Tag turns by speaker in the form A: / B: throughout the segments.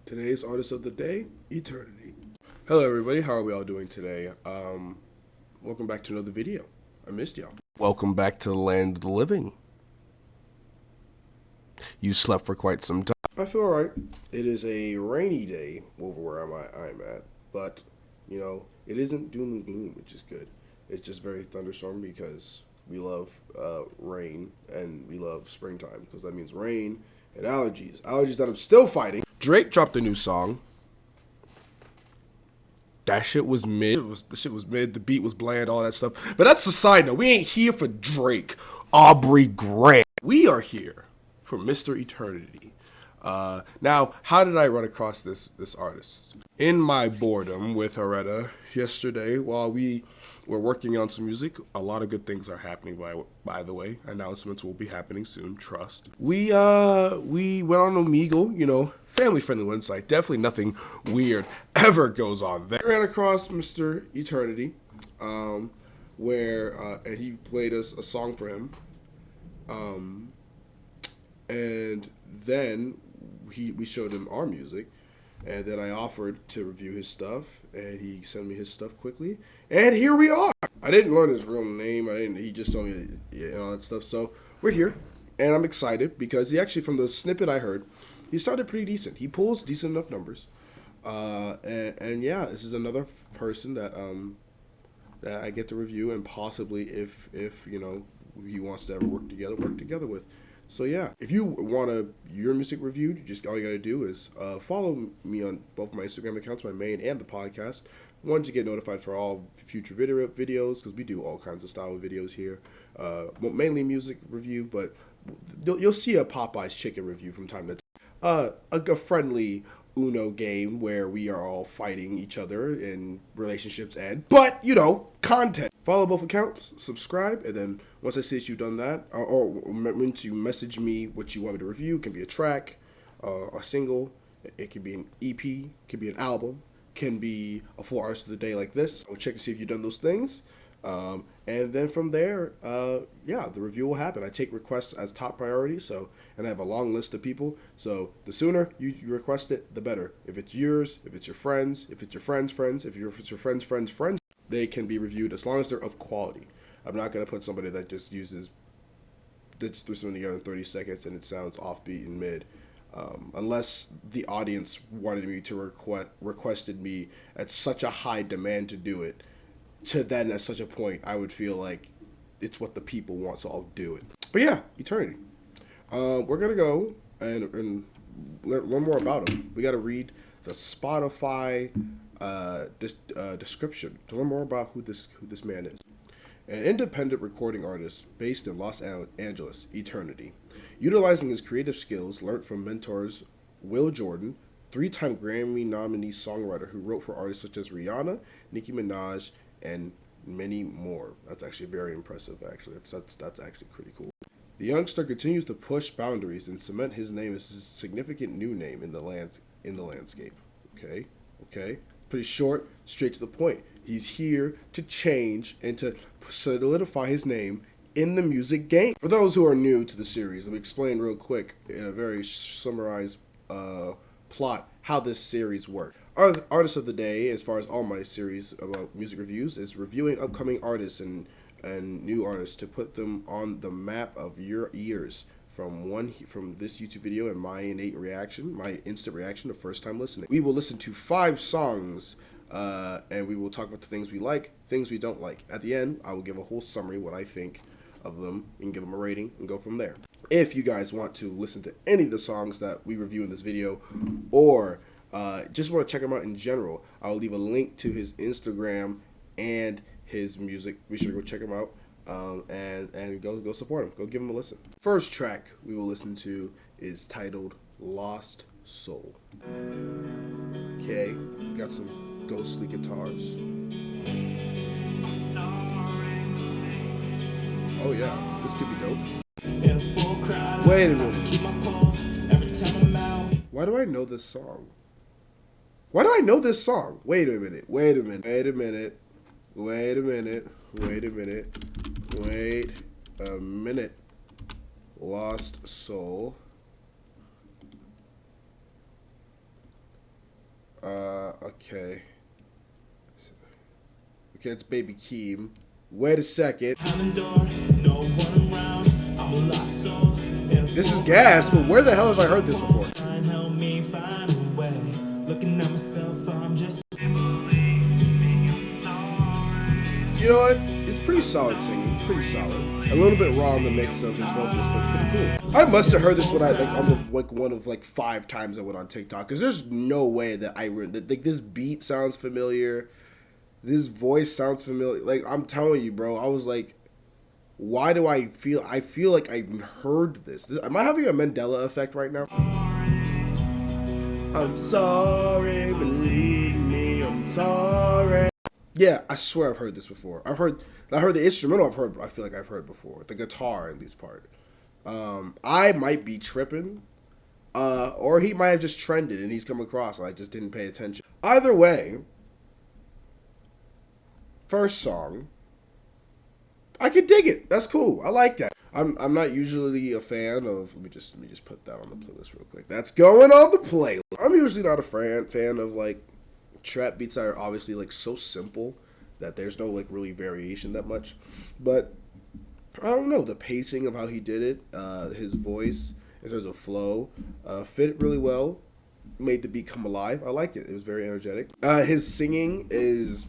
A: Today's artist of the day, Eternity. Hello, everybody. How are we all doing today? Welcome back to another video. I missed y'all. Welcome back to the land of the living. You slept for quite some time. I feel alright. It is a rainy day over where I'm at, but it isn't doom and gloom, which is good. It's just very thunderstorm because we love rain and we love springtime because that means rain and allergies. Allergies that I'm still fighting. Drake dropped a new song. That shit was mid. The shit was mid. The beat was bland, all that stuff. But that's the side note. We ain't here for Drake, Aubrey Grant. We are here for Mr. Eternity. Now, how did I run across this artist? In my boredom with Aretta yesterday, while we were working on some music, a lot of good things are happening. By the way, announcements will be happening soon. Trust. We went on Omegle, family friendly website. Definitely nothing weird ever goes on there. I ran across Mr. Eternity, where and he played us a song for him, and then we showed him our music. And then I offered to review his stuff, and he sent me his stuff quickly. And here we are. I didn't learn his real name. He just told me all that stuff. So we're here, and I'm excited because he actually, from the snippet I heard, he sounded pretty decent. He pulls decent enough numbers. And yeah, this is another person that I get to review, and possibly if he wants to ever work together with. So yeah, if you want your music reviewed, all you gotta do is follow me on both my Instagram accounts, my main and the podcast. One, to get notified for all future videos, because we do all kinds of style of videos here. Mainly music review, but you'll see a Popeye's chicken review from time to time. A friendly Uno game where we are all fighting each other in relationships but content. Follow both accounts, subscribe, and then once I see that you've done that, or once you message me what you want me to review, it can be a track, a single, it can be an EP, it can be an album, can be a full artist of the day like this. I'll check to see if you've done those things. And then from there, the review will happen. I take requests as top priority, and I have a long list of people. So the sooner you request it, the better. If it's yours, if it's your friends, if it's your friends' friends, if it's your friends' friends' friends, they can be reviewed as long as they're of quality. I'm not gonna put somebody that just threw something together in 30 seconds and it sounds offbeat and mid. Unless the audience wanted me to requested me at such a high demand to do it, to then at such a point I would feel like it's what the people want, so I'll do it. But yeah, Eternity. We're gonna go and learn more about him. We gotta read the Spotify description to learn more about who this man is. An independent recording artist based in Los Angeles, Eternity. Utilizing his creative skills learned from mentors Will Jordan, 3-time Grammy nominee songwriter who wrote for artists such as Rihanna, Nicki Minaj, and many more. That's actually very impressive, actually. That's actually pretty cool. The youngster continues to push boundaries and cement his name as a significant new name in the landscape. Okay. Pretty short, straight to the point. He's here to change and to solidify his name in the music game. For those who are new to the series, let me explain real quick in a very summarized plot how this series works. Artist of the day, as far as all my series about music reviews, is reviewing upcoming artists and new artists to put them on the map of your ears from this YouTube video and my instant reaction the first time listening. We will listen to 5 songs and we will talk about the things we like, things we don't like. At the end, I will give a whole summary, what I think of them, and give them a rating and go from there. If you guys want to listen to any of the songs that we review in this video, or just want to check him out in general, I'll leave a link to his Instagram and his music. Be sure to go check him out and go support him. Go give him a listen. First track we will listen to is titled Lost Soul. Okay, got some ghostly guitars. Oh yeah, this could be dope. Wait a minute. Why do I know this song? Wait a minute. Lost Soul. Okay. Okay, it's Baby Keem. Wait a second. This is gas, but where the hell have I heard this before? You know what? It's pretty solid singing, pretty solid. A little bit raw in the mix of his vocals, but pretty cool. I must have heard this when I on the one of 5 times I went on TikTok, because there's no way that this beat sounds familiar, this voice sounds familiar. Like, I'm telling you, bro, I was like, why do I feel like I've heard this? Am I having a Mandela effect right now? I'm sorry, believe me, I'm sorry. Yeah, I swear I've heard this before. I heard the instrumental. I feel like I've heard before. The guitar, at least part. I might be tripping, or he might have just trended and he's come across and I just didn't pay attention. Either way, first song, I could dig it. That's cool. I like that. I'm not usually a fan of. Let me just put that on the playlist real quick. That's going on the playlist. I'm usually not a fan of like trap beats that are obviously like so simple that there's no like really variation that much. But I don't know, the pacing of how he did it, his voice in terms of flow, fit really well. Made the beat come alive. I like it. It was very energetic. His singing is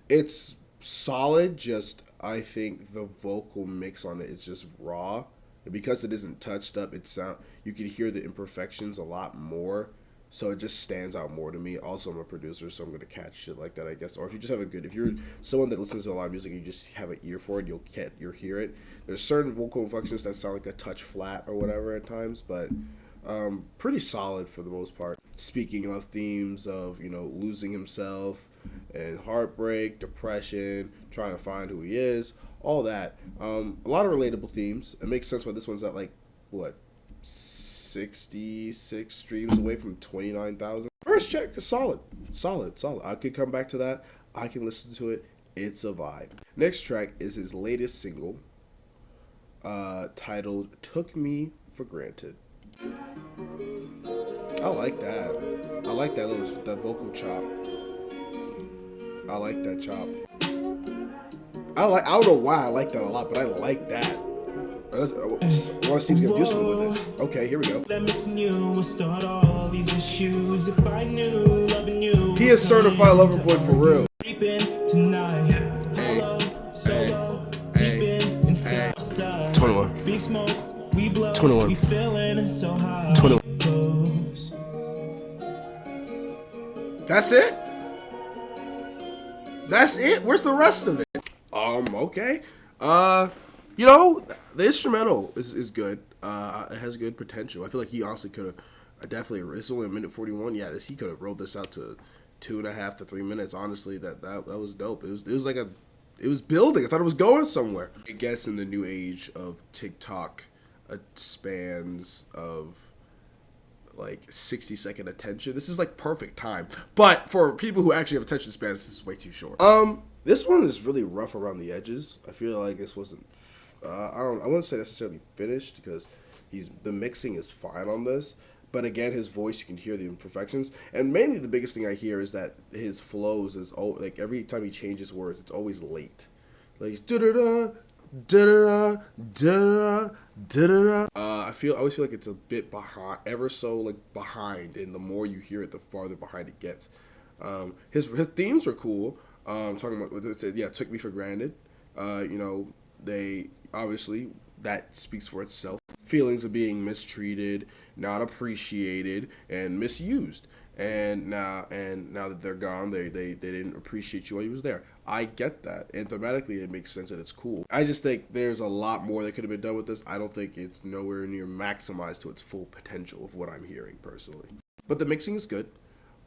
A: it's solid. Just I think the vocal mix on it is just raw, and because it isn't touched up, you can hear the imperfections a lot more. So it just stands out more to me. Also, I'm a producer, so I'm gonna catch shit like that, I guess. Or if you just have if you're someone that listens to a lot of music and you just have an ear for it, you'll hear it. There's certain vocal inflections that sound like a touch flat or whatever at times, but pretty solid for the most part. Speaking of themes of losing himself and heartbreak, depression, trying to find who he is, all that. A lot of relatable themes. It makes sense why this one's at like what, 66 streams away from 29,000. First check is solid. I could come back to that. I can listen to it. It's a vibe. Next track is his latest single, titled "Took Me for Granted." I like that. I like that vocal chop. I like that chop. I don't know why I like that a lot, but I like that. I want to see if he's gonna do something with it. Okay, here we go. He is certified lover boy for real. Hey. 21. 21. That's it? That's it? Where's the rest of it? Okay. The instrumental is good. It has good potential. I feel like he honestly could have definitely. It's only a minute 41. Yeah, he could have rolled this out to 2.5 to 3 minutes. Honestly, that was dope. It was building. I thought it was going somewhere. I guess in the new age of TikTok, spans of like 60-second attention. This is like perfect time. But for people who actually have attention spans, this is way too short. This one is really rough around the edges. I feel like this wasn't. I wouldn't say necessarily finished because the mixing is fine on this. But again, his voice, you can hear the imperfections. And mainly the biggest thing I hear is that his flows is like every time he changes words, it's always late. Like he's da-da-da, da-da-da, da-da-da, da-da-da. I always feel like it's a bit behind, ever so like behind. And the more you hear it, the farther behind it gets. His themes are cool. Talking about, Took Me for Granted. They obviously, that speaks for itself. Feelings of being mistreated, not appreciated, and misused. And now that they're gone, they didn't appreciate you while you was there. I get that, and thematically it makes sense and it's cool. I just think there's a lot more that could have been done with this. I don't think it's nowhere near maximized to its full potential of what I'm hearing personally. But the mixing is good.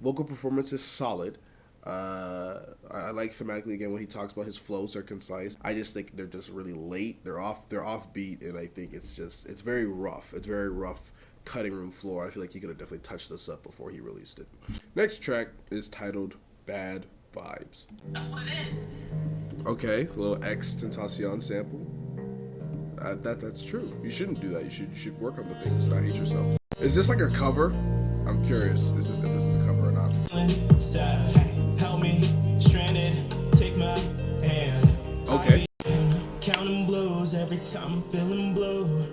A: Vocal performance is solid. I like thematically again when he talks about his flows are concise. I just think they're just really late. They're offbeat, and I think it's very rough. It's very rough cutting room floor. I feel like he could have definitely touched this up before he released it. Next track is titled "Bad Vibes." That's what it is. Okay, a little X-Tentacion sample. That's true. You shouldn't do that. You should work on the things, not hate yourself. Is this like a cover? I'm curious. If this is a cover or not?
B: Sad, help me, stranded, take my hand.
A: Okay.
B: Counting blows every time I'm feeling blue.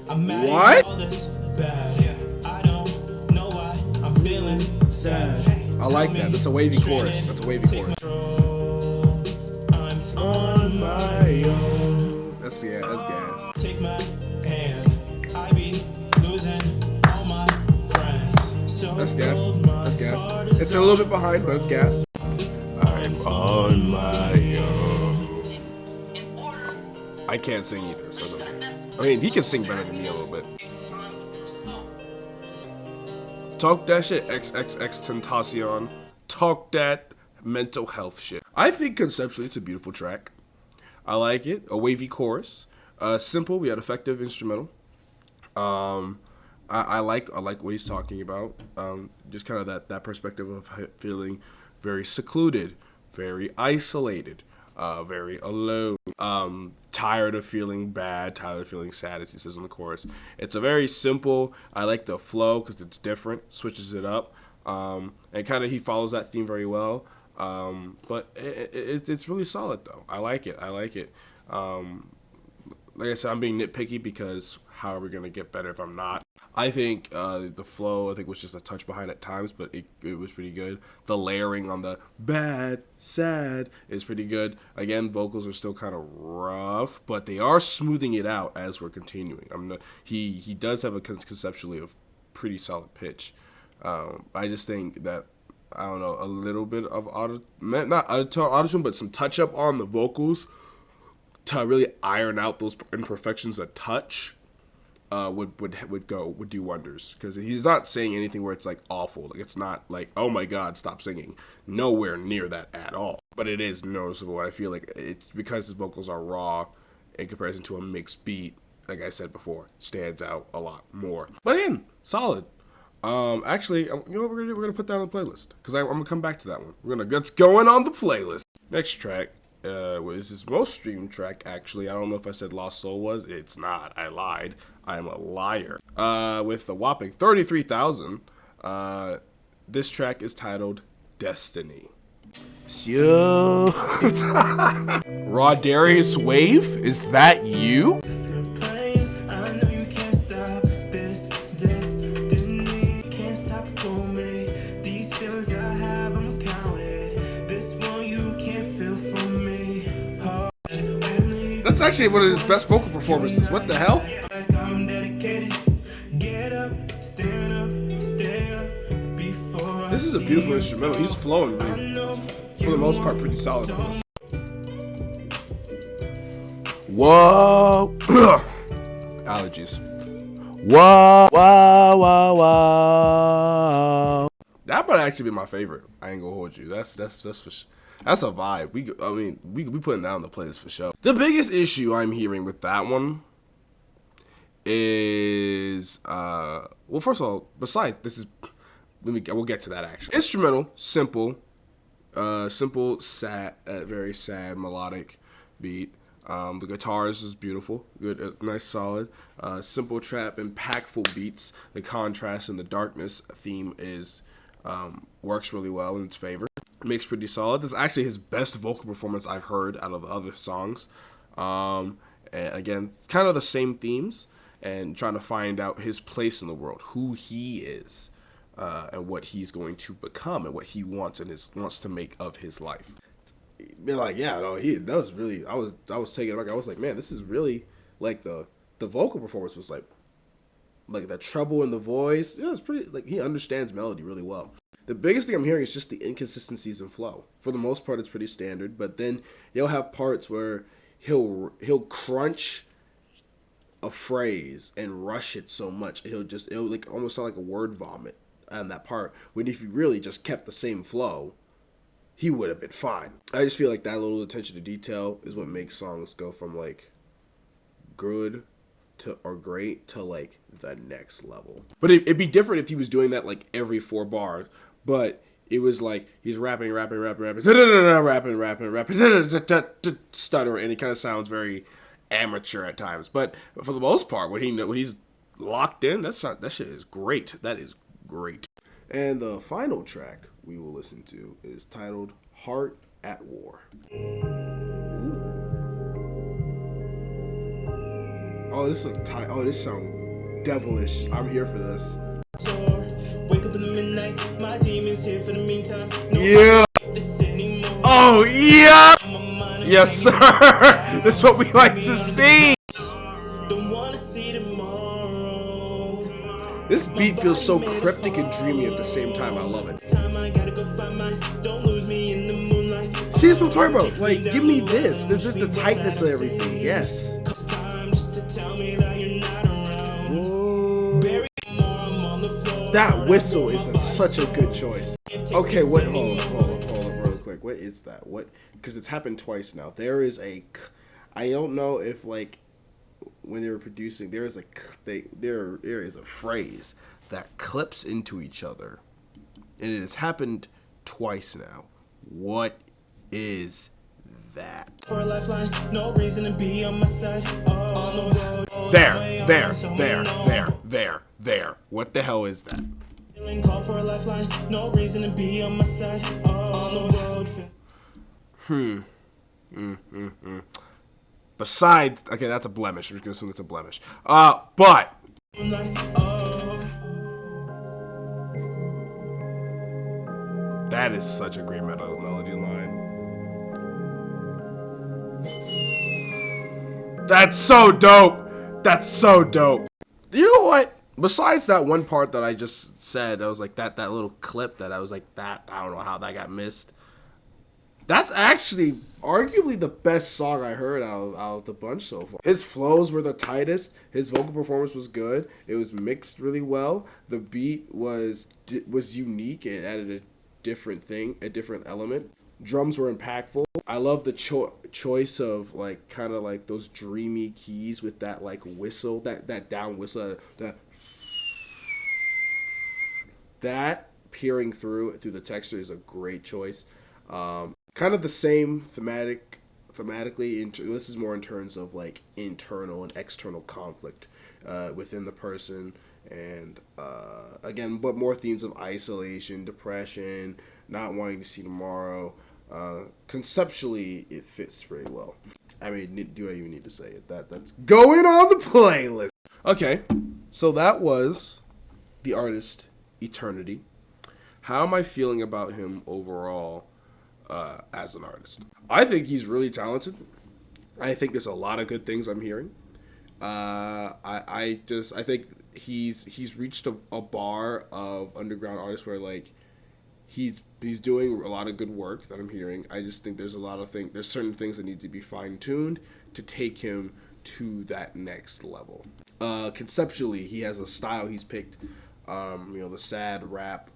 B: I'm mad
A: What?
B: at all this bad. I don't know why I'm feeling sad.
A: I like that. That's a wavy chorus. That's a wavy chorus.
B: I'm on my own.
A: That's gas.
B: Take my hand. I be losing all my friends. So
A: That's gas. That's gas. It's a little bit behind, but it's gas.
B: I'm on my own.
A: I can't sing either, so it's okay. I mean, he can sing better than me a little bit. Talk that shit, XXX Talk that mental health shit. I think conceptually it's a beautiful track. I like it. A wavy chorus. Simple, we had effective instrumental. I like what he's talking about. Just kind of that perspective of feeling very secluded, very isolated, very alone, tired of feeling bad, tired of feeling sad, as he says in the chorus. It's a very simple. I like the flow because it's different, switches it up, and kind of he follows that theme very well. But it's really solid though. I like it. Like I said, I'm being nitpicky because how are we gonna get better if I'm not? I think the flow, was just a touch behind at times, but it was pretty good. The layering on the bad, sad is pretty good. Again, vocals are still kind of rough, but they are smoothing it out as we're continuing. He does have a conceptually of pretty solid pitch. I just think that, I don't know, a little bit of not auto-tune, but some touch up on the vocals to really iron out those imperfections a touch. Would do wonders, because he's not saying anything where it's like awful. Like, it's not like, oh my god, stop singing. Nowhere near that at all. But it is noticeable. I feel like it's because his vocals are raw in comparison to a mixed beat. Like I said before, stands out a lot more. But again, solid. Actually, you know what we're gonna put that on the playlist, because I'm gonna come back to that one. It's going on the playlist. Next track. Was his most streamed track, actually. I don't know if I said Lost Soul was. It's not. I lied. I'm a liar. With a whopping 33,000. This track is titled Destiny. So, Rodarius Wave, is that you? That's actually one of his best vocal performances. What the hell? This is a beautiful instrumental. He's flowing, for the most part, pretty solid on this. Whoa. Allergies. Whoa. That might actually be my favorite. I ain't gonna hold you. That's a vibe. We putting that on the playlist for sure. The biggest issue I'm hearing with that one is well, first of all, besides this is, we'll get to that actually. Instrumental, simple, sad, very sad melodic beat. The guitars is beautiful, good, nice, solid. Simple trap, impactful beats. The contrast and the darkness theme is works really well in its favor. Makes pretty solid. This is actually his best vocal performance I've heard out of the other songs. And again, it's kind of the same themes and trying to find out his place in the world, who he is, and what he's going to become and what he wants and wants to make of his life. Be like, yeah, no, that was really. I was taken aback. I was like, man, this is really like the vocal performance was like the treble in the voice. Yeah, it's pretty. Like, he understands melody really well. The biggest thing I'm hearing is just the inconsistencies in flow. For the most part, it's pretty standard, but then you'll have parts where he'll crunch a phrase and rush it so much, it'll like almost sound like a word vomit on that part. When if he really just kept the same flow, he would have been fine. I just feel like that little attention to detail is what makes songs go from like good or great to like the next level. But it'd be different if he was doing that like every 4 bars. But it was like he's rapping, stutter, and it kind of sounds very amateur at times. But for the most part, when he's locked in, that shit is great. That is great. And the final track we will listen to is titled Heart at War. Ooh. Oh, this look this sound devilish. I'm here for this.
B: Wake up in the midnight, my demons here for the meantime.
A: Yeah. Oh, yeah. Yes, sir. This is what we like to see.
B: Don't wanna see tomorrow.
A: This beat feels so cryptic and dreamy at the same time. I love it.
B: I gotta go find mine. Don't lose me in the moonlight.
A: See, this is what I'm talking about. Like, give me this. This is the tightness of everything. Yes.
B: Time just to tell me that you're not around.
A: Whoa.
B: Bury more, I'm on the floor.
A: That whistle is such a good choice. Okay, what? Hold up, real quick. What is that? What? Because it's happened twice now. There is a. I don't know if like when they were producing, there is a there is a phrase that clips into each other, and it has happened twice now. What is that?
B: For a lifeline, no reason to be on my side. On the road.
A: There. What the hell is that?
B: Call for a lifeline, no reason to be on my side. On the road.
A: Besides, okay, that's a blemish. I'm just gonna assume that's a blemish. But that is such a great melody line. That's so dope. You know what? Besides that one part that I just said, I was like that little clip that I was like that. I don't know how that got missed. That's actually arguably the best song I heard out of the bunch so far. His flows were the tightest. His vocal performance was good. It was mixed really well. The beat was unique and added a different thing, a different element. Drums were impactful. I love the choice of like kind of like those dreamy keys with that like whistle, that down whistle, that peering through the texture is a great choice. Kind of the same thematically. This is more in terms of like internal and external conflict within the person, and again, but more themes of isolation, depression, not wanting to see tomorrow. Conceptually, it fits very well. I mean, do I even need to say it? That's going on the playlist. Okay, so that was the artist ETRNTY. How am I feeling about him overall? As an artist, I think he's really talented. I think there's a lot of good things I'm hearing. I think he's reached a bar of underground artists where like he's doing a lot of good work that I'm hearing. I just think there's certain things that need to be fine tuned to take him to that next level. Conceptually, he has a style he's picked. The sad rap.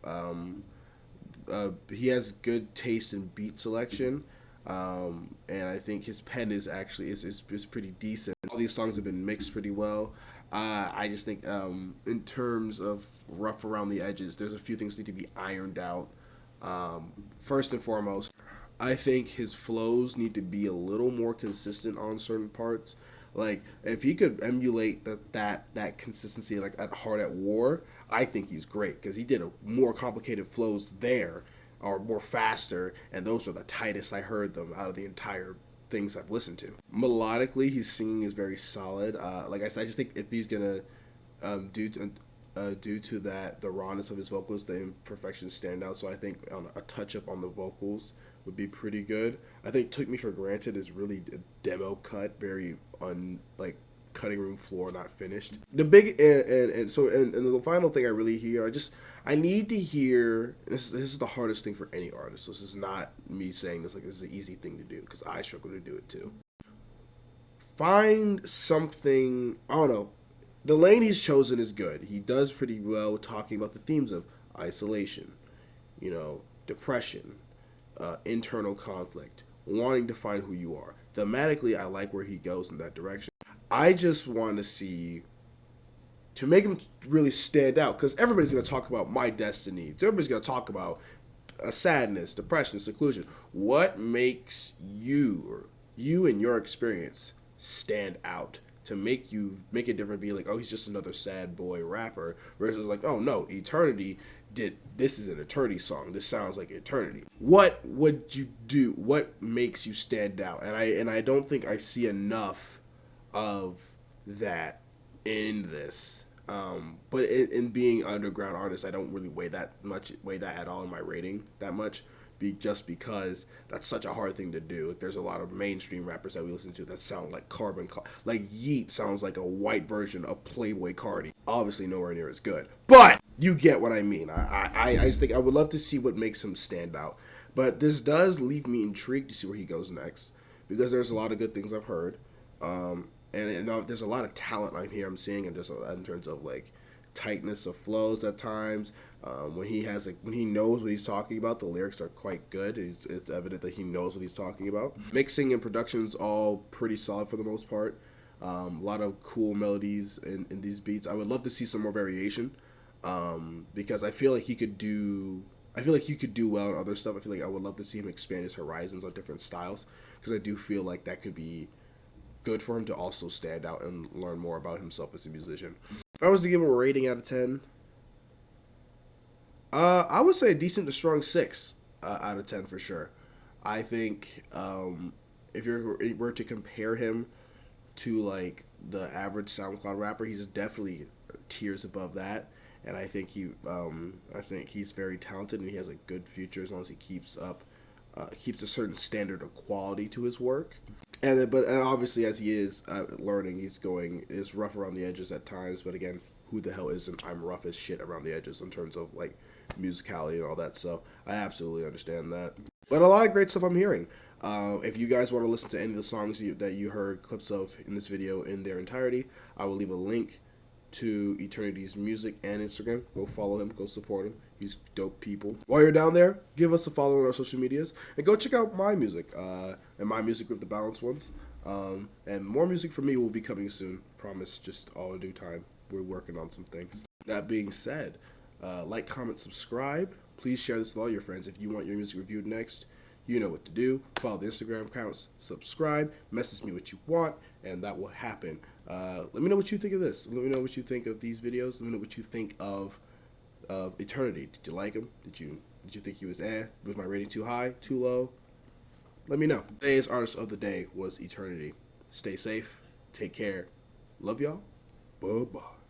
A: He has good taste in beat selection, and I think his pen is actually is pretty decent. All these songs have been mixed pretty well. I just think in terms of rough around the edges, there's a few things that need to be ironed out. First and foremost, I think his flows need to be a little more consistent on certain parts. Like if he could emulate that consistency, like at Heart at War, I think he's great because he did a more complicated flows there, or more faster, and those are the tightest I heard them out of the entire things I've listened to. Melodically, his singing is very solid. Like I said, I just think if he's gonna due to that the rawness of his vocals, the imperfections stand out. So I think a touch up on the vocals would be pretty good. I think "Took Me for Granted" is really a demo cut, very cutting room floor, not finished. The big and the final thing I really hear, I need to hear. This is the hardest thing for any artist. So this is not me saying this like this is an easy thing to do because I struggle to do it too. Find something. I don't know. The lane he's chosen is good. He does pretty well talking about the themes of isolation, depression, internal conflict, wanting to find who you are. Thematically, I like where he goes in that direction. I just want to make him really stand out, because everybody's going to talk about my destiny. Everybody's going to talk about sadness, depression, seclusion. What makes you and your experience stand out to make it different? Be like, oh, he's just another sad boy rapper, versus like, oh no, ETRNTY this is an Eternity song. This sounds like Eternity. What would you do? What makes you stand out? And I don't think I see enough of that in this. But in being underground artist, I don't really weigh that at all in my rating that much. Just because that's such a hard thing to do. There's a lot of mainstream rappers that we listen to that sound like like Yeet sounds like a white version of Playboy Cardi. Obviously nowhere near as good, but you get what I mean. I just think I would love to see what makes him stand out. But this does leave me intrigued to see where he goes next, because there's a lot of good things I've heard, and there's a lot of talent I'm seeing, and just in terms of like tightness of flows at times. When he knows what he's talking about, the lyrics are quite good. It's evident that he knows what he's talking about. Mixing and production's all pretty solid for the most part. A lot of cool melodies in these beats. I would love to see some more variation, because I feel like he could do well on other stuff. I feel like I would love to see him expand his horizons on different styles, because I do feel like that could be good for him to also stand out and learn more about himself as a musician. If I was to give him a rating out of 10, I would say a decent to strong 6 out of 10 for sure. I think if you were to compare him to like the average SoundCloud rapper, he's definitely tiers above that. And I think he's very talented, and he has a good future as long as he keeps a certain standard of quality to his work. And obviously as he is learning, is rough around the edges at times. But again, who the hell isn't? I'm rough as shit around the edges in terms of like musicality and all that. So I absolutely understand that. But a lot of great stuff I'm hearing. If you guys want to listen to any of the songs that you heard clips of in this video in their entirety, I will leave a link to Eternity's music and Instagram. Go follow him. Go support him. He's dope people. While you're down there, give us a follow on our social medias, and go check out my music and my music group, The Balanced Ones. And more music from me will be coming soon. Promise, just all in due time. We're working on some things. That being said, like, comment, subscribe. Please share this with all your friends. If you want your music reviewed next, you know what to do. Follow the Instagram accounts, subscribe, message me what you want, and that will happen. Let me know what you think of this. Let me know what you think of these videos. Let me know what you think of Eternity. Did you like him? Did you think he was Was my rating too high, too low? Let me know. Today's artist of the day was Eternity. Stay safe. Take care. Love y'all. Bye-bye.